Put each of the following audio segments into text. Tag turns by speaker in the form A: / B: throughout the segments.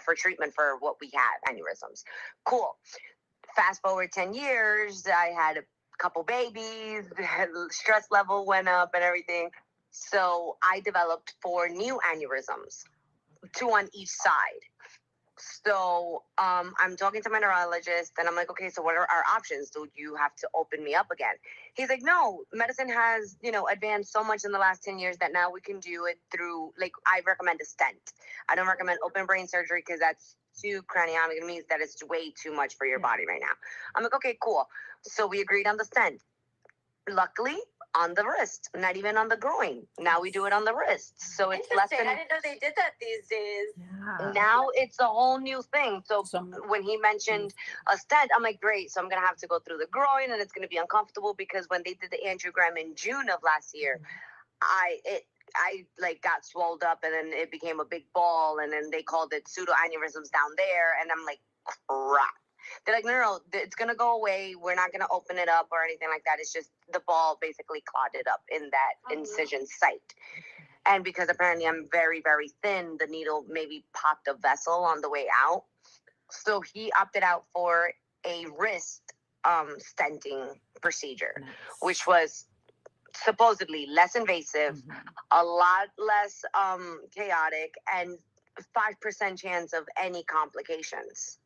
A: for treatment for what we had, aneurysms. Cool. Fast forward 10 years, I had a couple babies, stress level went up and everything. So I developed 4 new aneurysms, 2 on each side. So I'm talking to my neurologist and I'm like, okay, so what are our options? Do you have to open me up again? He's like, no, medicine has, advanced so much in the last 10 years that now we can do it through, like, I recommend a stent. I don't recommend open brain surgery because that's too craniotomy. It means that it's way too much for your body right now. I'm like, okay, cool. So we agreed on the stent. Luckily, on the wrist, not even on the groin. Now we do it on the wrist. So it's less than...
B: I didn't know they did that these days.
A: Yeah. Now it's a whole new thing. So when he mentioned a stent, I'm like, great. So I'm going to have to go through the groin and it's going to be uncomfortable because when they did the angiogram in June of last year, I like got swelled up and then it became a big ball and then they called it pseudoaneurysms down there. And I'm like, crap. They're like, no, it's going to go away. We're not going to open it up or anything like that. It's just the ball basically clotted up in that incision site. And because apparently I'm very, very thin, the needle maybe popped a vessel on the way out. So he opted out for a wrist stenting procedure, which was supposedly less invasive, a lot less chaotic, and 5% chance of any complications.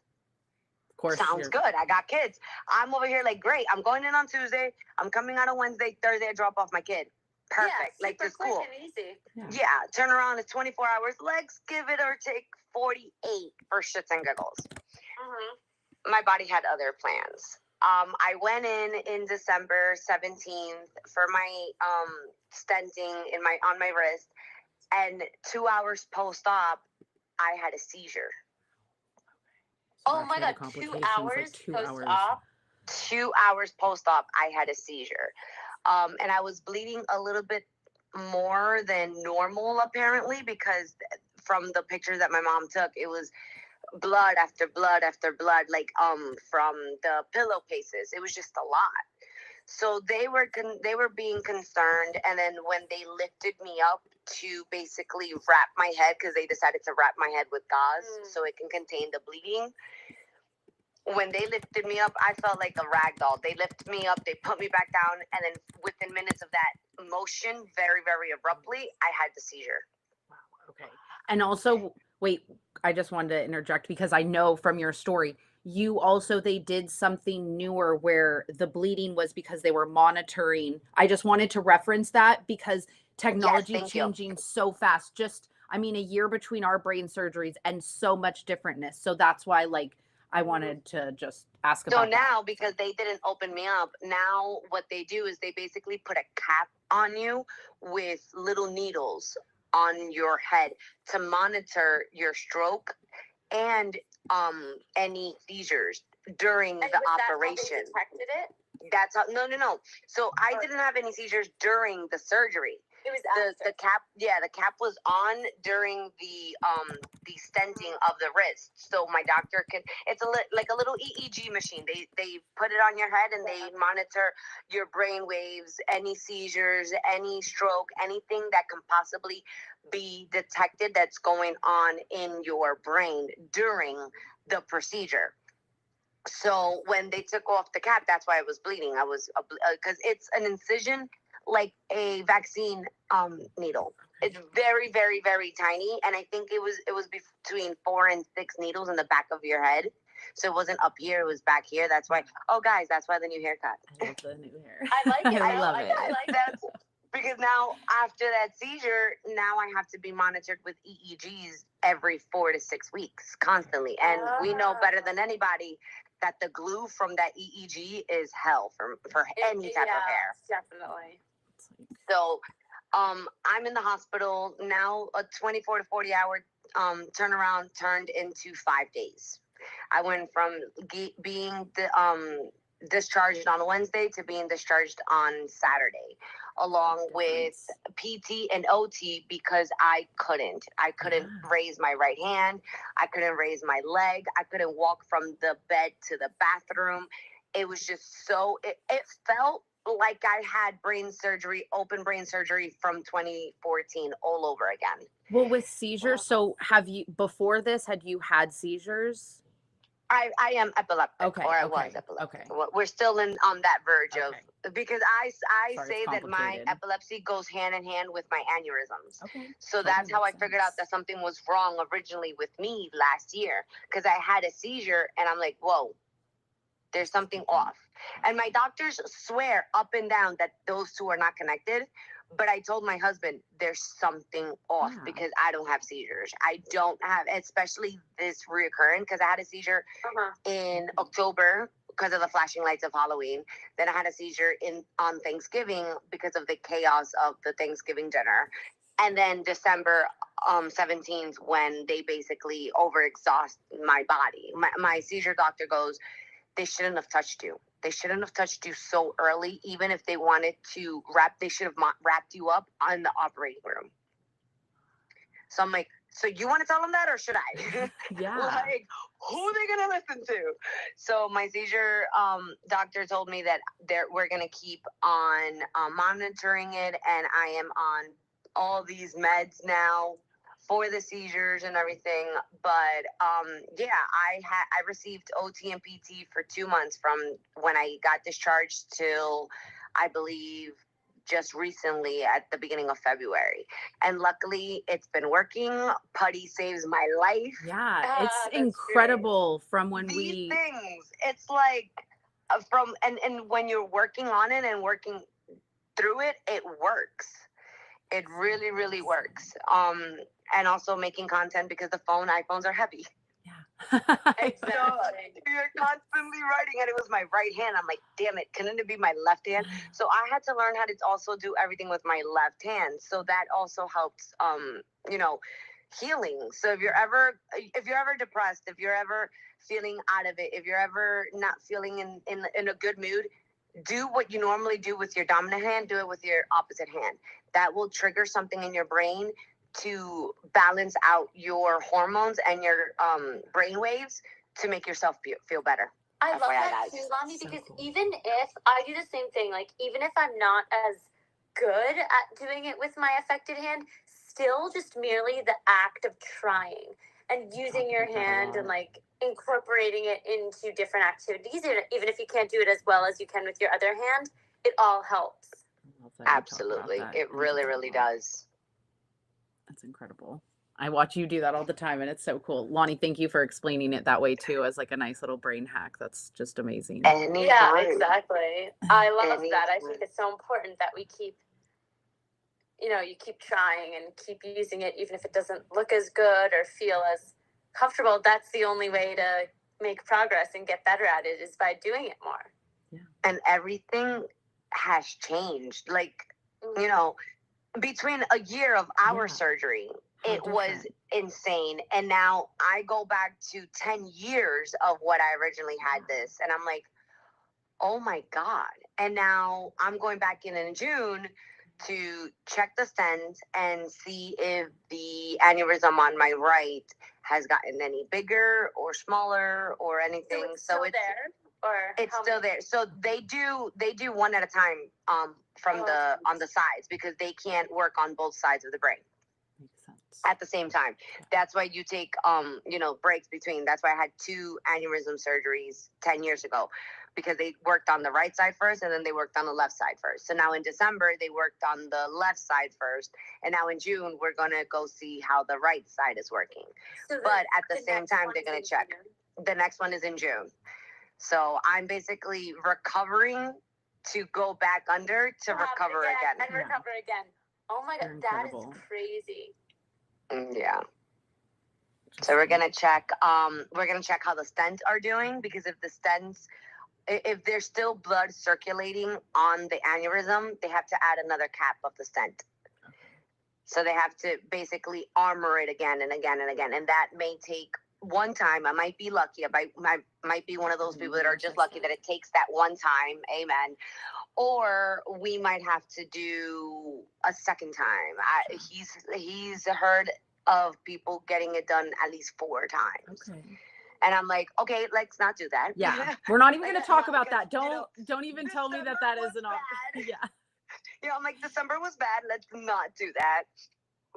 A: Sounds good. I got kids. I'm over here like, great. I'm going in on Tuesday. I'm coming out on Wednesday. Thursday, I drop off my kid. Perfect.
B: Yeah,
A: like,
B: super
A: it's
B: quick
A: cool.
B: and easy.
A: Yeah. Turnaround is 24 hours. Let's give it or take 48 for shits and giggles. My body had other plans. I went in December 17th for my stenting on my wrist, and 2 hours post-op, I had a seizure.
B: Oh my God, 2 hours post-op?
A: 2 hours post-op, I had a seizure. And I was bleeding a little bit more than normal, apparently, because from the pictures that my mom took, it was blood after blood after blood, like from the pillowcases. It was just a lot. So they were being concerned, and then when they lifted me up to basically wrap my head, because they decided to wrap my head with gauze so it can contain the bleeding. When they lifted me up, I felt like a rag doll. They lifted me up, they put me back down, and then within minutes of that motion, very, very abruptly, I had the seizure.
C: Wow. Okay. And also, wait, I just wanted to interject because I know from your story, they did something newer where the bleeding was because they were monitoring. I just wanted to reference that because technology changing so fast. A year between our brain surgeries and so much differentness. So that's why, I wanted to just ask about that.
A: So now, because they didn't open me up, now what they do is they basically put a cap on you with little needles on your head to monitor your stroke and any seizures during the operation.
B: That's how they detected it?
A: That's how. No. So I didn't have any seizures during the surgery.
B: It was
A: the cap. Yeah, the cap was on during the stenting of the wrist. So my doctor can. It's like a little EEG machine. They put it on your head and they monitor your brain waves, any seizures, any stroke, anything that can possibly be detected that's going on in your brain during the procedure. So when they took off the cap, that's why I was bleeding. I was because it's an incision like a vaccine needle. It's very, very, very tiny, and I think it was between 4 and 6 needles in the back of your head. So it wasn't up here; it was back here. That's why. Oh, guys, that's why the new haircut.
C: I love the new hair.
B: I like it.
C: I love it.
B: I like
A: that. Because now, after that seizure, now I have to be monitored with EEGs every 4 to 6 weeks, constantly. And we know better than anybody that the glue from that EEG is hell for any type of hair.
B: Definitely.
A: So, I'm in the hospital now. A 24 to 40 hour turnaround turned into 5 days. I went from being discharged on Wednesday to being discharged on Saturday, along with PT and OT, because I couldn't raise my right hand. I couldn't raise my leg. I couldn't walk from the bed to the bathroom. It was just it felt like I had open brain surgery from 2014 all over again.
C: Well, with seizures, so before this, had you had seizures?
A: I am epileptic,
C: Okay,
A: or I
C: okay,
A: was epileptic.
C: okay.
A: We're still on that verge
C: Okay.
A: of, because I
C: Sorry,
A: say
C: it's
A: that my
C: complicated.
A: epilepsy goes hand in hand with my aneurysms.
C: Okay.
A: So
C: Totally
A: that's how I
C: makes
A: figured out
C: sense.
A: that something was wrong originally with me last year, because I had a seizure and I'm like, whoa, there's something off. And my doctors swear up and down that those two are not connected. But I told my husband there's something off because I don't have seizures. I don't have, especially this reoccurring, because I had a seizure in October because of the flashing lights of Halloween. Then I had a seizure on Thanksgiving because of the chaos of the Thanksgiving dinner. And then December 17th, when they basically overexhaust my body. My seizure doctor goes, they shouldn't have touched you. They shouldn't have touched you so early. Even if they wanted to they should have wrapped you up in the operating room. So I'm like, so you want to tell them that, or should I?
C: Yeah.
A: Like, who are they going to listen to? So my seizure doctor told me that we're going to keep on monitoring it. And I am on all these meds now for the seizures and everything. But yeah, I received OT and PT for 2 months from when I got discharged till, I believe, just recently at the beginning of February. And luckily it's been working. Putty saves my life.
C: Yeah, it's incredible
B: great.
C: from when
A: These things, it's like and when you're working on it and working through it, it works. It really, really works. And also making content, because the iPhones are heavy.
C: Yeah.
B: Exactly.
A: So you're constantly writing, and it was my right hand. I'm like, damn it, couldn't it be my left hand? So I had to learn how to also do everything with my left hand. So that also helps, healing. So if you're ever depressed, if you're ever feeling out of it, if you're ever not feeling in a good mood, do what you normally do with your dominant hand, do it with your opposite hand. That will trigger something in your brain to balance out your hormones and your brain waves to make yourself feel better.
B: I love that too, Lonnie, because even if I do the same thing, like even if I'm not as good at doing it with my affected hand, still just merely the act of trying and using your hand and like incorporating it into different activities, even if you can't do it as well as you can with your other hand, it all helps.
A: Absolutely. It really, really does.
C: That's incredible. I watch you do that all the time, and it's so cool. Lonnie, thank you for explaining it that way too, as like a nice little brain hack. That's just amazing.
A: Anytime.
B: Yeah, exactly. I love that. I think it's so important that we keep, you keep trying and keep using it, even if it doesn't look as good or feel as comfortable. That's the only way to make progress and get better at it, is by doing it more.
C: Yeah.
A: And everything has changed. Like, between a year of our surgery, it was insane. And now I go back to 10 years of what I originally had this. And I'm like, oh my God. And now I'm going back in June to check the stents and see if the aneurysm on my right has gotten any bigger or smaller or anything.
B: So it's there. Or
A: it's still there. So they do one at a time on the sides, because they can't work on both sides of the brain.
C: Makes sense.
A: At the same time. That's why you take breaks between. That's why I had 2 aneurysm surgeries 10 years ago, because they worked on the right side first and then they worked on the left side first. So now in December they worked on the left side first, and now in June we're going to go see how the right side is working. But at the same time they're going to check. The next one is in June. So I'm basically recovering to go back under to recover again.
B: And recover again. Oh my God, that is crazy.
A: Yeah. So we're gonna check. We're gonna check how the stents are doing, because if there's still blood circulating on the aneurysm, they have to add another cap of the stent. So they have to basically armor it again and again and again, and that may take one time. I might be lucky. I might be one of those people that are just lucky that it takes that one time. Amen. Or we might have to do a second time. He's heard of people getting it done at least 4 times.
C: Okay.
A: And I'm like, okay, let's not do that.
C: Yeah. We're not even
A: Like,
C: going to talk
A: no,
C: about
A: because,
C: that. Don't even tell me that
A: December
C: is an
A: was
C: option.
A: bad.
C: Yeah.
A: Yeah, I'm like, December was bad. Let's not do that.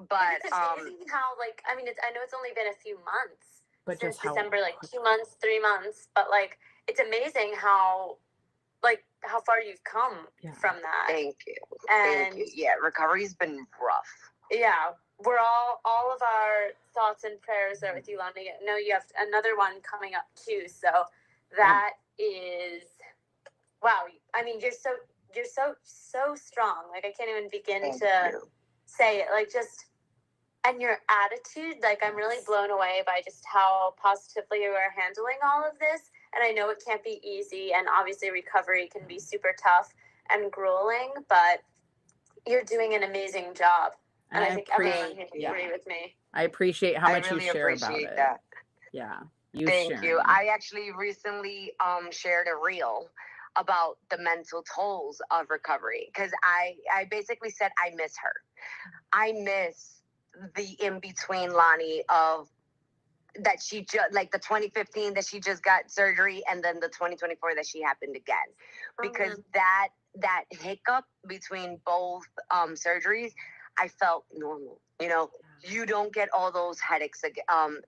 A: But
B: it's amazing how, like, I mean, I know it's only been a few months
C: But
B: since
C: just how
B: December, like 2 months, 3 months, but like it's amazing how, like, how far you've come from that.
A: Thank you.
B: And
A: Thank you. Yeah, recovery's been rough.
B: yeah, we're all of our thoughts and prayers are with you, Lonnie. I know you have another one coming up too, so that is, wow. I mean, you're so strong. Like, I can't even begin to say it. Like, just, and your attitude, like, I'm really blown away by just how positively you are handling all of this. And I know it can't be easy, and obviously recovery can be super tough and grueling, but you're doing an amazing job. And I think everyone can agree with me.
C: I appreciate how much
A: really
C: you share about it. That. Yeah.
A: Thank you. I actually recently shared a reel about the mental tolls of recovery, because I basically said I miss her. I miss the in-between Lonnie of that she just, like the 2015 that she just got surgery, and then the 2024 that she happened again, because that hiccup between both surgeries, I felt normal. You know, you don't get all those headaches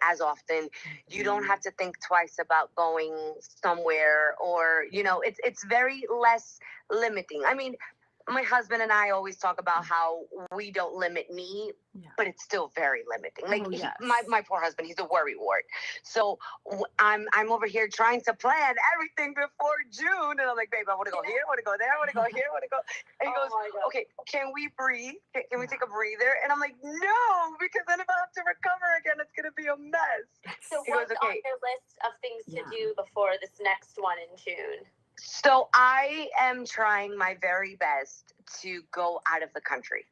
A: as often. You don't have to think twice about going somewhere, or, you know, it's very less limiting. I mean, my husband and I always talk about how we don't limit me, but it's still very limiting. Like, my poor husband, he's a worry wart. So I'm over here trying to plan everything before June, and I'm like, babe, I want to go here, I want to go there, I want to go here, I want to go. And he goes, okay, can we breathe? Can we take a breather? And I'm like, no, because then if I have to recover again, it's gonna be a mess.
B: So what's on your list of things to do before this next one in June?
A: So I am trying my very best to go out of the country.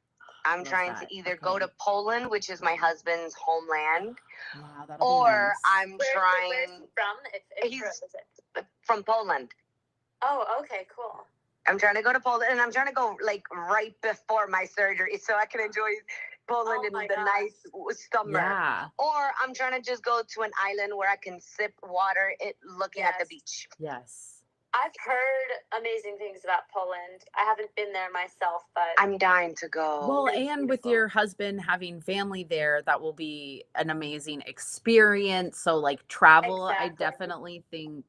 A: I'm trying to either go to Poland, which is my husband's homeland, or I'm trying.
B: Where's he from?
A: He's from Poland.
B: Oh, okay, cool.
A: I'm trying to go to Poland, and I'm trying to go like right before my surgery, so I can enjoy Poland in the nice summer.
C: Yeah.
A: Or I'm trying to just go to an island where I can sip water, looking at the beach.
C: Yes.
B: I've heard amazing things about Poland. I haven't been there myself, but
A: I'm dying to go.
C: Well, and with your husband having family there, that will be an amazing experience. So, like, travel, I definitely think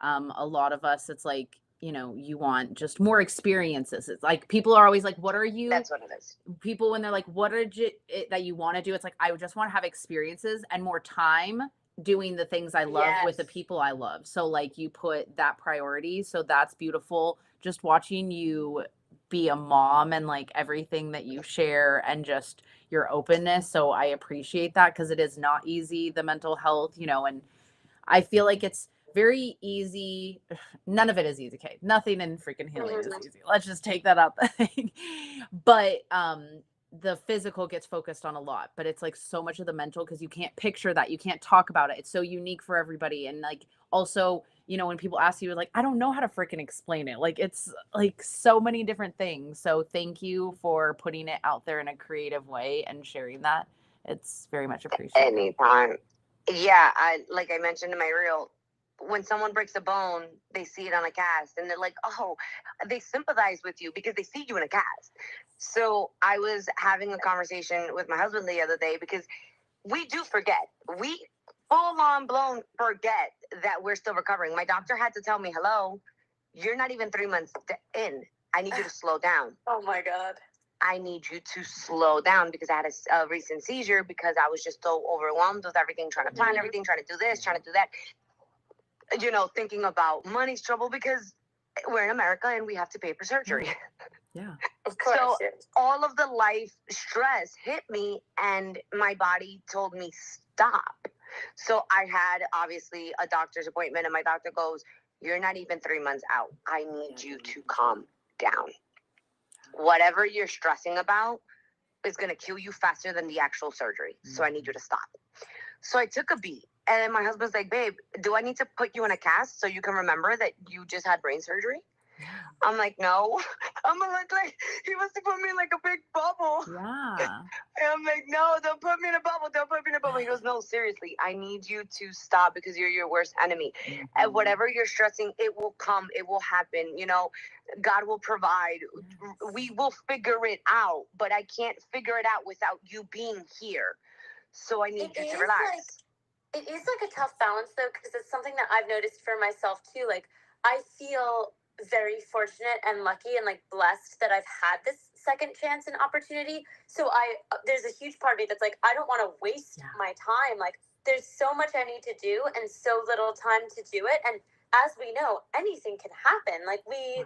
C: a lot of us, it's like, you know, you want just more experiences. It's like people are always like, what are you?
A: That's what it is.
C: People, when they're like, what are you that you want to do? It's like, I just want to have experiences and more time doing the things I love with the people I love. So, like, you put that priority. So that's beautiful. Just watching you be a mom and like everything that you share and just your openness. So I appreciate that, because it is not easy, the mental health, you know, and I feel like it's very easy. None of it is easy. Okay. Nothing in freaking healing is easy. Let's just take that out the thing. But the physical gets focused on a lot, but it's like so much of the mental, because you can't picture that, you can't talk about it. It's so unique for everybody. And like, also, you know, when people ask you, like, I don't know how to freaking explain it. Like, it's like so many different things. So thank you for putting it out there in a creative way and sharing that. It's very much appreciated.
A: Anytime. Yeah, like I mentioned in my reel, when someone breaks a bone, they see it on a cast, and they're like, oh, they sympathize with you because they see you in a cast. So I was having a conversation with my husband the other day, because we do forget. We full on blown forget that we're still recovering. My doctor had to tell me, hello, you're not even 3 months in. I need you to slow down.
B: Oh my God.
A: I need you to slow down, because I had a recent seizure, because I was just so overwhelmed with everything, trying to plan everything, trying to do this, trying to do that. You know, thinking about money's trouble, because we're in America and we have to pay for surgery.
C: Yeah.
B: Of course.
A: So all of the life stress hit me, and my body told me stop. So I had obviously a doctor's appointment, and my doctor goes, you're not even 3 months out. I need you to calm down. Whatever you're stressing about is going to kill you faster than the actual surgery. So I need you to stop. So I took a beat. And then my husband's like, babe, do I need to put you in a cast so you can remember that you just had brain surgery? I'm like, no. I'm gonna look like he wants to put me in like a big bubble.
C: Yeah.
A: And I'm like, no, don't put me in a bubble. Don't put me in a bubble. He goes, no, seriously, I need you to stop because you're your worst enemy.
C: Mm-hmm.
A: And whatever you're stressing, it will come. It will happen. You know, God will provide. Yes. We will figure it out. But I can't figure it out without you being here. So I need you to relax.
B: It is like a tough balance, though, because it's something that I've noticed for myself, too. Like, I feel very fortunate and lucky and, like, blessed that I've had this second chance and opportunity. So there's a huge part of me that's like, I don't want to waste my time. Like, there's so much I need to do and so little time to do it. And as we know, anything can happen. Like, we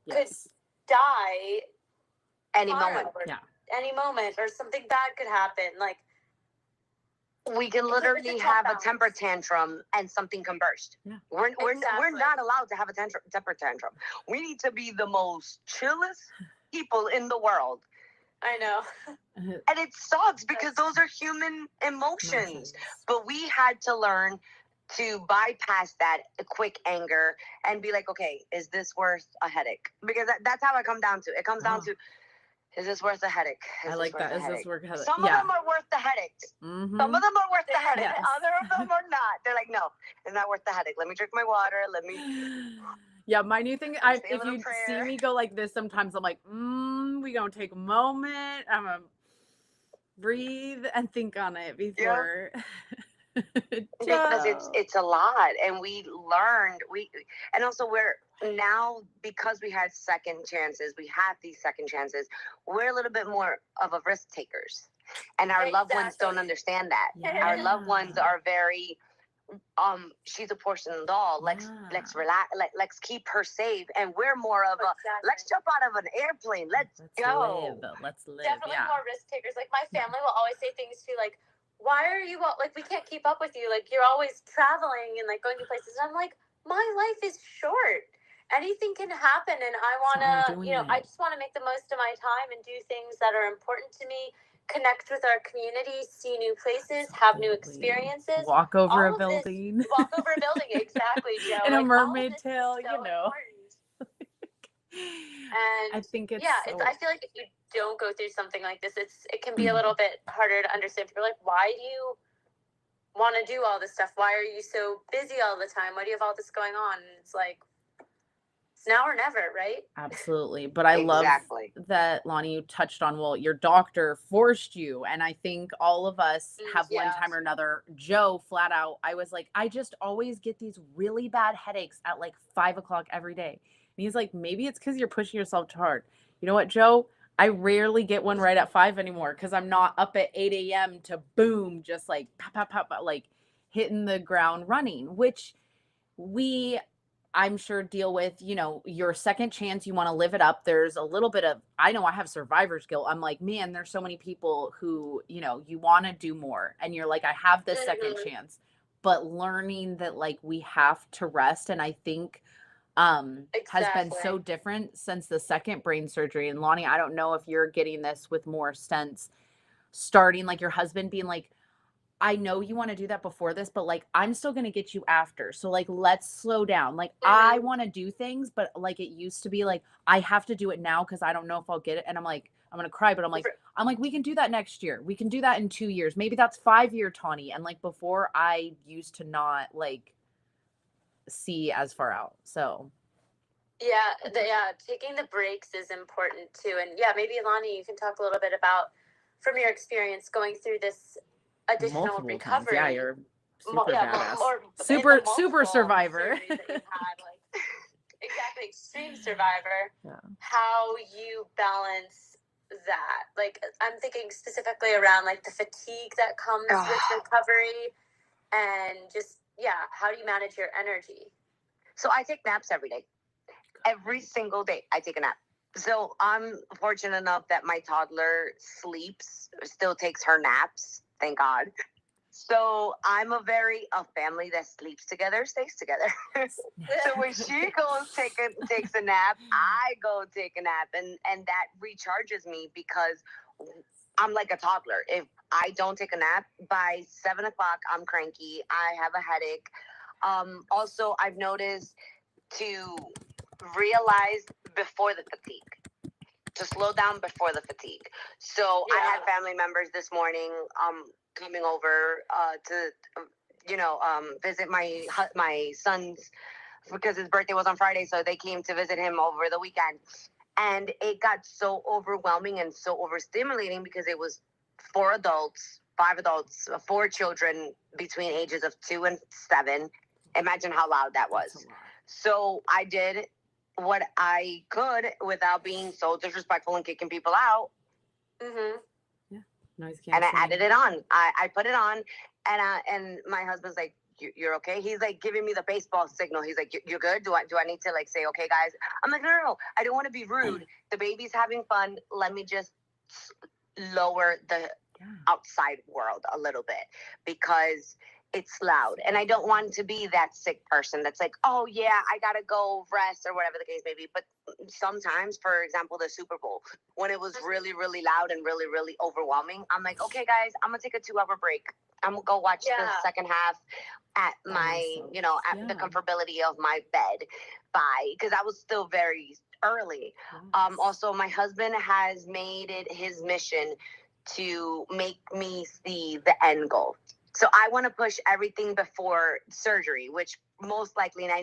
B: could die
A: any moment.
B: Any moment, or something bad could happen. Like,
A: we can literally have a temper tantrum and something can burst. Yeah. We're not allowed to have a temper tantrum. We need to be the most chillest people in the world.
B: I know.
A: And it sucks because those are human emotions. But we had to learn to bypass that quick anger and be like, okay, is this worth a headache? Because that's how I come down to. It comes down to, is this worth a headache?
C: I like that. Is this worth a headache?
A: Some of them are worth the headache.
C: Mm-hmm.
A: Some of them are worth the headache. Yes. Other of them are not. They're like, no, it's not worth the headache. Let me drink my water. Let me.
C: Yeah, my new thing, if you see me go like this, sometimes I'm like, we gonna take a moment. I'm gonna breathe and think on it before.
A: Because it's a lot, and we learned and also we're now, because we had second chances, we have these second chances, we're a little bit more of a risk takers, and our loved ones don't understand that. Our loved ones are very she's a porcelain doll, let's relax, let's keep her safe, and we're more of a let's jump out of an airplane, let's go
C: let's live.
B: Definitely more risk takers. Like, my family will always say things too, like, why are you like, we can't keep up with you, like, you're always traveling and like going to places. And I'm like, my life is short, anything can happen, and I want to, I just want to make the most of my time and do things that are important to me, connect with our community, see new places, have new experiences,
C: walk over a building,
B: exactly, Joe.
C: In
B: like,
C: a mermaid tail,
B: And
C: I think it's
B: I feel like if you don't go through something like this, it can be a little bit harder to understand. People are like, why do you want to do all this stuff? Why are you so busy all the time? Why do you have all this going on? And it's like, it's now or never, right?
C: Absolutely. But I love that, Lonnie, you touched on, well, your doctor forced you. And I think all of us have one time or another. Joe, flat out, I was like, I just always get these really bad headaches at like 5 o'clock every day. And he's like, maybe it's because you're pushing yourself too hard. You know what, Joe? I rarely get one right at 5 anymore because I'm not up at 8 a.m. to boom, just like pop, like hitting the ground running, which I'm sure deal with, your second chance. You want to live it up. There's a little bit of, I know I have survivor's guilt. I'm like, man, there's so many people who, you want to do more. And you're like, I have this second chance, but learning that like we have to rest. And I think has been so different since the second brain surgery. And Lonnie, I don't know if you're getting this with more sense, starting like your husband being like, I know you want to do that before this, but like, I'm still going to get you after. So like, let's slow down. Like, I want to do things, but like it used to be like, I have to do it now because I don't know if I'll get it. And I'm like, I'm going to cry, but I'm like, we can do that next year. We can do that in 2 years. Maybe that's 5-year Tawny. And like before, I used to not like see as far out. So
B: taking the breaks is important too. And maybe Lonnie, you can talk a little bit about, from your experience going through this additional multiple recovery.
C: Times. Yeah, you're super badass. Super survivor.
B: That you've had, like, exactly, extreme survivor. Yeah. How you balance that? Like, I'm thinking specifically around like the fatigue that comes with recovery, and just how do you manage your energy?
A: So I take naps every day. Every single day I take a nap. So I'm fortunate enough that my toddler still takes her naps. Thank God. So I'm a family that sleeps together, stays together. So when she goes takes a nap, I go take a nap, and that recharges me because I'm like a toddler. If I don't take a nap by 7 o'clock, I'm cranky. I have a headache. Also, I've noticed realized before the fatigue. To slow down before the fatigue. So I had family members this morning coming over to visit my son's, because his birthday was on Friday, so they came to visit him over the weekend. And it got so overwhelming and so overstimulating because it was 4 adults, 5 adults, 4 children between ages of 2 and 7. Imagine how loud that was. So I did what I could without being so disrespectful and kicking people out.
B: Mm-hmm.
C: Yeah. Noise
A: canceling. And I added it on. I put it on, and my husband's like, "You're okay?" He's like giving me the baseball signal. He's like, "You're good? Do I need to like say okay, guys?" I'm like, no. I don't want to be rude. The baby's having fun. Let me just lower the outside world a little bit because it's loud. And I don't want to be that sick person that's like, oh yeah, I gotta go rest or whatever the case may be. But sometimes, for example, the Super Bowl, when it was really, really loud and really, really overwhelming, I'm like, okay guys, I'm gonna take a 2-hour break. I'm gonna go watch the second half at my, the comfortability of my bed. Bye. Because I was still very early. Also, my husband has made it his mission to make me see the end goal. So I want to push everything before surgery, which most likely 99%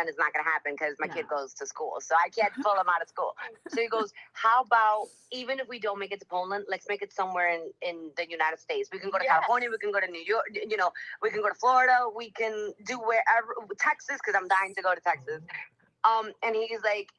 A: is not going to happen because my kid goes to school. So I can't pull him out of school. So he goes, how about, even if we don't make it to Poland, let's make it somewhere in the United States. We can go to California. We can go to New York. We can go to Florida. We can do wherever, Texas, because I'm dying to go to Texas. And he's like,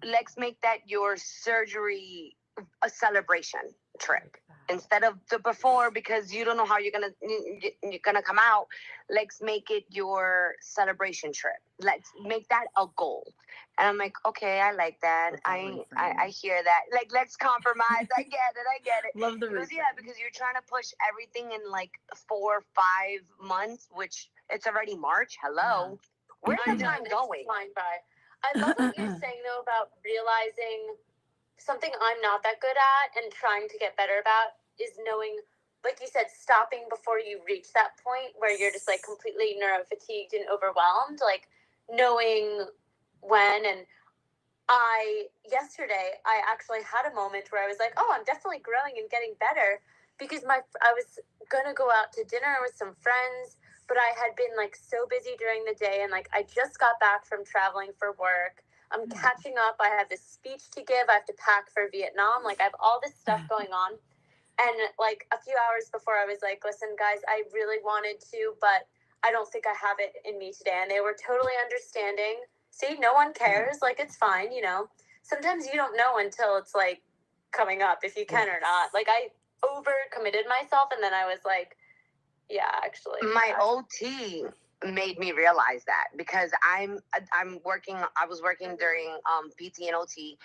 A: let's make that your surgery a celebration trip instead of the before, because you don't know how you're gonna come out. Let's make it your celebration trip. Let's make that a goal. And I'm like, okay, I like that. I hear that. Like, let's compromise. I get it.
C: Love the
A: because, because you're trying to push everything in like 4 or 5 months, which it's already March. Hello, where's the time going?
B: Flying by. I love what you're saying though about realizing something I'm not that good at and trying to get better about is knowing, like you said, stopping before you reach that point where you're just like completely neuro-fatigued and overwhelmed, like knowing when. And yesterday I actually had a moment where I was like, oh, I'm definitely growing and getting better, because I was gonna go out to dinner with some friends, but I had been like so busy during the day, and like I just got back from traveling for work. I'm catching up. I have this speech to give. I have to pack for Vietnam. Like, I have all this stuff going on. And like a few hours before, I was like, listen, guys, I really wanted to, but I don't think I have it in me today. And they were totally understanding. See, no one cares. Like, it's fine, Sometimes you don't know until it's like coming up if you can or not. Like, I overcommitted myself, and then I was like, yeah, actually.
A: My OT made me realize that, because I'm working. I was working during PT and OT,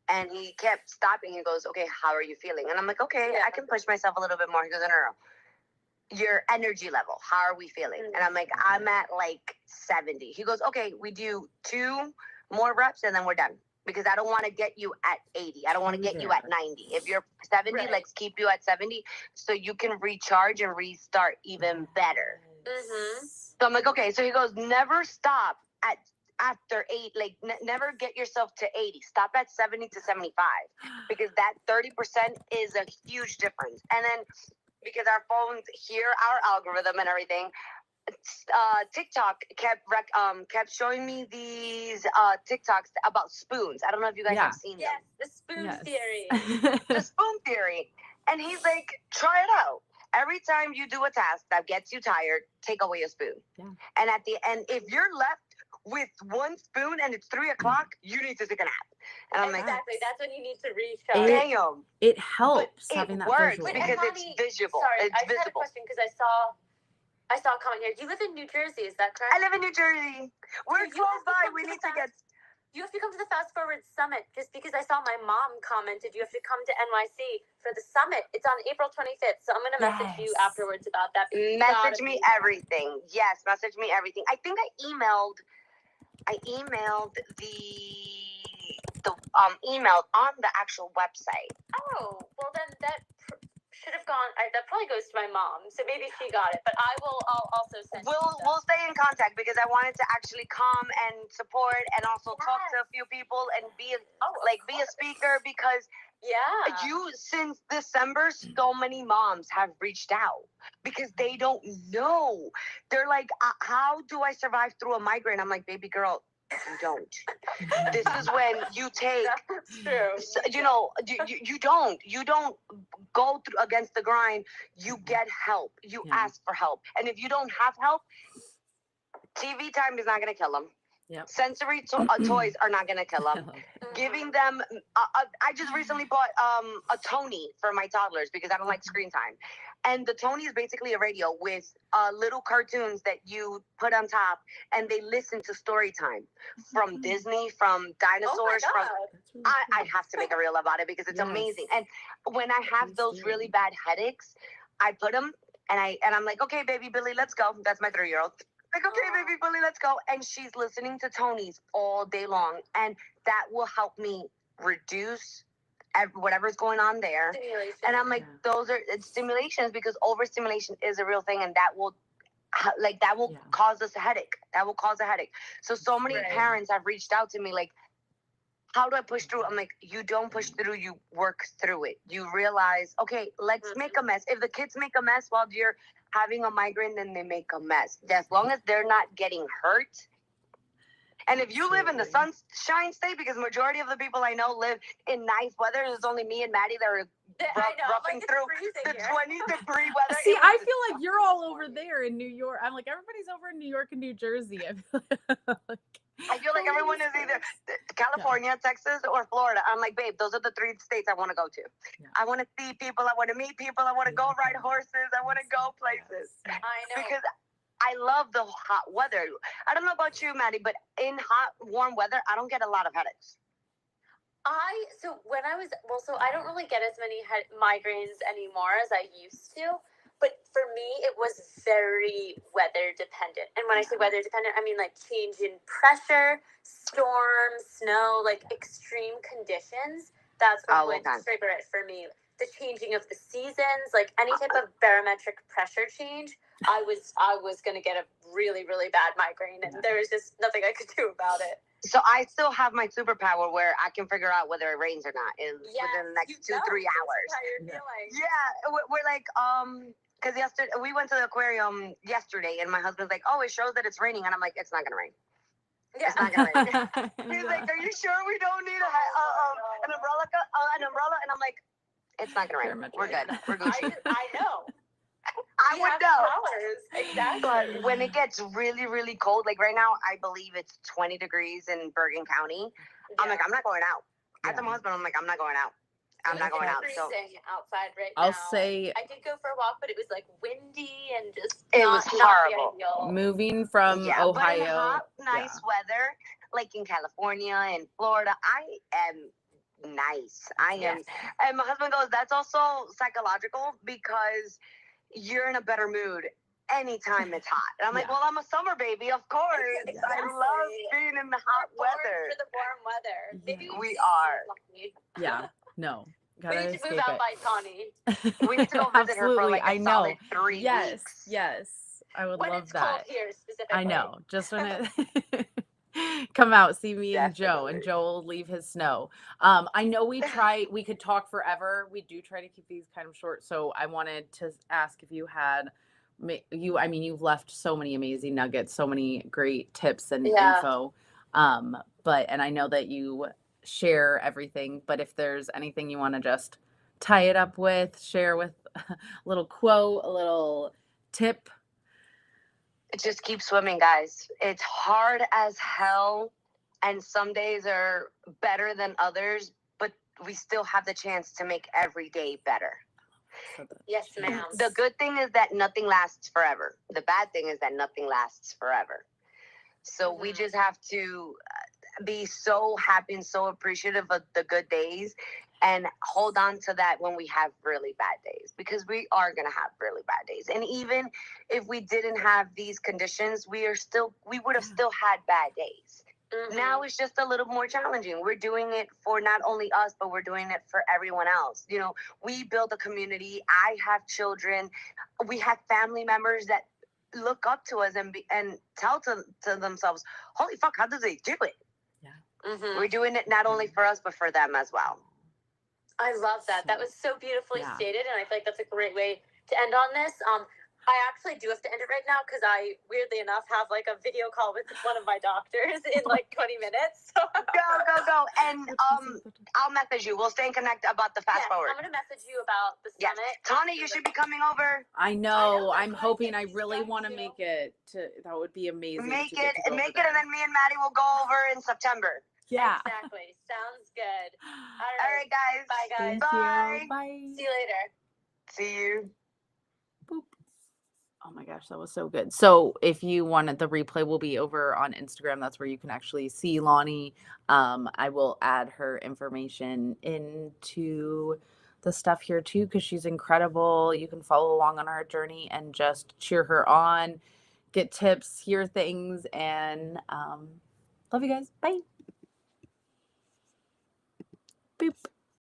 A: and he kept stopping. He goes, okay, how are you feeling? And I'm like, okay, I can push myself a little bit more. He goes, no, your energy level, how are we feeling? And I'm like, I'm at like 70. He goes, okay, we do 2 more reps and then we're done, because I don't want to get you at 80. I don't want to get you at 90. If you're 70, let's keep you at 70 so you can recharge and restart even better.
B: Mm-hmm.
A: So I'm like, okay. So he goes, never stop after 8, like never get yourself to 80. Stop at 70 to 75, because that 30% is a huge difference. And then because our phones hear our algorithm and everything, TikTok kept showing me these TikToks about spoons. I don't know if you guys have seen them.
B: The spoon theory.
A: The spoon theory. And he's like, try it out. Every time you do a task that gets you tired, take away a spoon. Yeah. And at the end, if you're left with 1 spoon and it's 3 o'clock, you need to take a nap. And I'm like,
B: exactly. That's when you need to recharge.
A: Damn.
C: It helps
A: but
C: having
A: it
C: that
A: works
C: visual.
A: because it's visible.
B: Sorry,
A: it's
B: I just
A: visible.
B: had a question because I saw a comment here. You live in New Jersey, is that correct?
A: I live in New Jersey. We're close by. We need to get.
B: You have to come to the Fast Forward Summit, just because I saw my mom commented you have to come to NYC for the summit. It's on April 25th, so I'm going to message you afterwards about that.
A: Message me everything. Yes, message me everything. I think I emailed the email on the actual website.
B: Oh, well then that should have gone. That probably goes to my mom, so maybe she got it. But I'll also send.
A: We'll stay in contact because I wanted to actually come and support and also talk to a few people and be a speaker because since December, so many moms have reached out because they don't know. They're like, how do I survive through a migraine? I'm like, baby girl, you don't. This is when you take, you don't go through against the grind. You get help. You ask for help. And if you don't have help, TV time is not going to kill them.
C: Yep.
A: Sensory toys are not going to kill them. Giving them, I just recently bought a Tony for my toddlers because I don't like screen time. And the Tony is basically a radio with little cartoons that you put on top, and they listen to story time from Disney, from dinosaurs. I have to make a reel about it because it's amazing. And when I have those really bad headaches, I put them, and I'm like, okay, baby Billy, let's go. That's my 3-year-old. Like, okay, baby Billy, let's go. And she's listening to Tony's all day long. And that will help me reduce whatever's going on there. Stimulation. And I'm like, those are stimulations because overstimulation is a real thing. And that will cause us a headache. That will cause a headache. So many parents have reached out to me like, how do I push through? I'm like, you don't push through, you work through it. You realize, okay, let's make a mess. If the kids make a mess while you're having a migraine, then they make a mess. As long as they're not getting hurt. And if you live in the sunshine state, because majority of the people I know live in nice weather, there's only me and Maddie that are roughing through the 20-degree weather.
C: See, I feel like you're all over there in New York. I'm like, everybody's over in New York and New Jersey.
A: I feel like everyone is either California, Texas, or Florida. I'm like, babe, those are the 3 states I want to go to. Yeah. I want to see people. I want to meet people. I want to go ride horses. I want to go places.
B: I know.
A: Because I love the hot weather. I don't know about you, Maddie, but in hot, warm weather, I don't get a lot of headaches.
B: I don't really get as many migraines anymore as I used to. But for me, it was very weather dependent. And when I say weather dependent, I mean like change in pressure, storms, snow, like extreme conditions. That's what would trigger it for me. The changing of the seasons, like any type of barometric pressure change, I was going to get a really, really bad migraine. And there was just nothing I could do about it.
A: So I still have my superpower where I can figure out whether it rains or not within the next 2-3 hours. Yeah, we're like, because we went to the aquarium yesterday, and my husband's like, "Oh, it shows that it's raining," and I'm like, "It's not gonna rain. Yeah. It's not gonna rain." He's like, "Are you sure we don't need an umbrella?" And I'm like, "It's not gonna rain. We're good. We're Gucci."
B: I know.
A: I would know.
B: Exactly.
A: But when it gets really, really cold, like right now, I believe it's 20 degrees in Bergen County. Yeah. I'm like, I'm not going out. I told my husband, I'm like, I'm not going out. I'm not going out.
B: So outside right now.
C: I'll say
B: I did go for a walk, but it was like windy and just
A: it was horrible.
C: Moving from Ohio,
A: but in hot, nice weather, like in California and Florida, I am nice. I am, and my husband goes, that's also psychological because you're in a better mood anytime it's hot. And I'm like, well, I'm a summer baby, of course. Exactly. I love being in the hot weather.
B: For the warm weather. Maybe
A: we are.
C: Yeah. No.
B: We need to move out by Tawny.
A: We need to go visit her for like a solid 3 weeks.
C: Yes. I would love that.
B: Cold here specifically.
C: I know. Just when it come out, see me and Joe, and Joe will leave his snow. I know we could talk forever. We do try to keep these kind of short. So I wanted to ask if you had you've left so many amazing nuggets, so many great tips and info. And I know that you share everything, but if there's anything you want to just tie it up with, share with a little quote, a little tip.
A: Just keep swimming, guys. It's hard as hell, and some days are better than others, but we still have the chance to make every day better.
B: Yes, ma'am.
A: The good thing is that nothing lasts forever. The bad thing is that nothing lasts forever. So we just have to be so happy and so appreciative of the good days and hold on to that when we have really bad days, because we are going to have really bad days. And even if we didn't have these conditions, we would have still had bad days. Now it's just a little more challenging. We're doing it for not only us, but we're doing it for everyone else. You know, we build a community. I have children. We have family members that look up to us and tell to themselves, holy fuck, how do they do it? Yeah. We're doing it not only for us, but for them as well.
B: I love that. That was so beautifully stated, and I feel like that's a great way to end on this. I actually do have to end it right now because I, weirdly enough, have like a video call with one of my doctors in like 20 minutes. So.
A: Go. And I'll message you. We'll stay in connect about the fast forward.
B: I'm going to message you about the summit.
A: Tony, you should be coming over.
C: I know. I'm hoping. I really want to make it. That would be amazing.
A: Make it, and then me and Maddie will go over in September.
B: Yeah. Exactly. Sounds good.
A: All right, guys.
B: Bye, guys.
C: Bye.
B: See you later.
A: See you.
C: Boop. Oh my gosh, that was so good. So if you wanted, the replay will be over on Instagram. That's where you can actually see Lonnie. I will add her information into the stuff here too, because she's incredible. You can follow along on our journey and just cheer her on, get tips, hear things, and love you guys. Bye. Boop.